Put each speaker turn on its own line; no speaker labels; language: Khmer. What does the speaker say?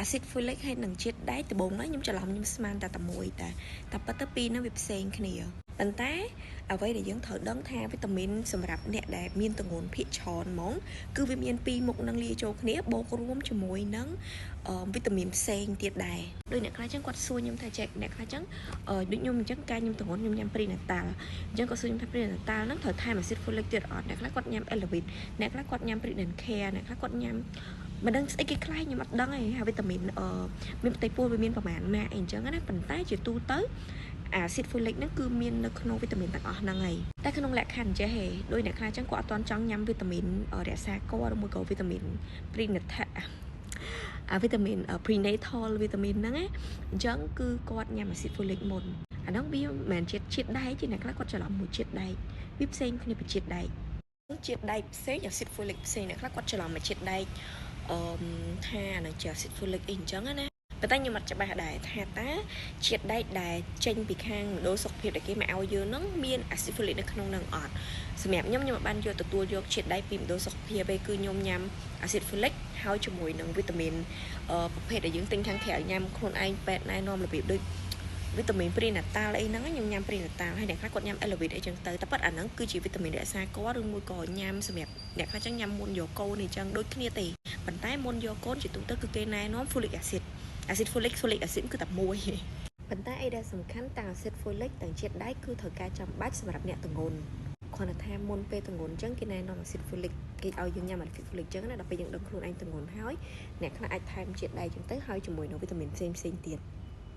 acid folic ហើយនឹងជាតិដែកដំបូងហ្នឹងខ្ញុំច្រឡំខ្ញុំស្មានតែមួយតែប៉ុន្តែពីរហ្នឹងវាផ្សេងគ្នាប៉ុន្តែអ្វីដែលយើងត្រូវដឹងថាវីតាមីនសម្រាប់អ្នកដែលមានទម្ងន់ភាគច្រើនហ្មងគឺវាមានពីរមុខនឹងលាយចូលគ្នាបូករួមជាមួយនឹងវីតាមីនផ្សេងទៀតដែរដូចអ្នកខ្លះចឹងគាត់សួរខ្ញុំថាចែកអ្នកខ្លះចឹងដូចខ្ញុំអញ្ចឹងកាលខ្ញុំទម្ងន់ខ្ញុំញ៉ាំព្រីណាតាល់អញ្ចឹងគាត់សួរខ្ញុំថាព្រីណាតាល់ហ្នឹងត្រូវថែម acid folic ទៀតអត់អ្នកខ្លះគាត់ញ៉ាំ elevit អ្នកខ្លះគាត់ញ៉ាំ Priden Care អ្នកខ្លះគាត់ញ៉ាំមិនដឹងស្អីគេខ្លះខ្ញុំអត់ដឹងទេហើយវីតាមីនមានផ្ទៃពោះវាមានប្រមាណណាអីអញ្ចឹងណាប៉ុន្តែជាទូទៅacid folic ហ្នឹងគឺមាននៅក្នុងវីតាមីនទាំងអស់ហ្នឹងហើយតែក្នុងលក្ខខណ្ឌចេះហេដោយអ្នកខ្លះចឹងគាត់អត់ទាន់ចង់ញ៉ាំវីតាមីនរក្សាកឬមួយក៏វីតាមីន prenatal វីតាមីន prenatal វីតាមីនហ្នឹងណាអញ្ចឹងគឺគាត់ញ៉ាំ acid folic មុនអាហ្នឹងវាមិនមែនជាតិដែកទេអ្នកខ្លះគាត់ច្រឡំមួយជាតិដែកវាផ្សេងគ្នាពីជាតិដែកជាតិដែកផ្សេង acid folic ផ្សេងអ្នកខ្លះគាត់ច្រឡំមកជាតិដែកថានឹងជា acid folic អីអញ្ចឹងណាប៉ុន្តែខ្ញុំអត់ច្បាស់ដែរថាតើជាតិដែកដែលចេញពីខាងមណ្ឌលសុខភាពដែលគេមកឲ្យយើងហ្នឹងមាន acid folic នៅក្នុងហ្នឹងអត់សម្រាប់ខ្ញុំអត់បានយកទទួលយកជាតិដែកពីមណ្ឌលសុខភាពទេគឺខ្ញុំញ៉ាំ acid folic ហើយជាមួយនឹងវីតាមីនប្រភេទដែលយើងទិញខាងក្រៅញ៉ាំខ្លួនឯងពេទ្យណែនាំរបៀបដូចវីតាមីន prenatal អីហ្នឹងខ្ញុំញ៉ាំ prenatal ហើយអ្នកខ្លះគាត់ញ៉ាំ elevit អីចឹងទៅតែប៉ិតអាហ្នឹងគឺជាវីតាមីនរក្សាកឬមួយក៏ញ៉ាំសម្រាប់អ្នកខ្លះចឹងញ៉ាំមុនយកកូនអីចឹងដូចគ្នាទេប៉ុន្តែមុនយកកូនជាទូទៅគឺគេណែនាំ folic acid folic acid គឺតែមួយប៉ុន្តែអីដែលសំខាន់ទាំង acid folic ទាំងជាតិដែកគឺត្រូវការចាំបាច់សម្រាប់អ្នកទម្ងន់គ្រាន់តែថាមុនពេលទម្ងន់ចឹងគេណែនាំ acid folic គេឲ្យយើងញ៉ាំ acid folic ចឹងណាដល់ពេលយើងដឹងខ្លួនឯងទម្ងន់ហើយអ្នកខ្លះអាចថែមជាតិដែកចឹងទៅហើយជាមួយនឹងវីតាមីនផ្សេងទៀត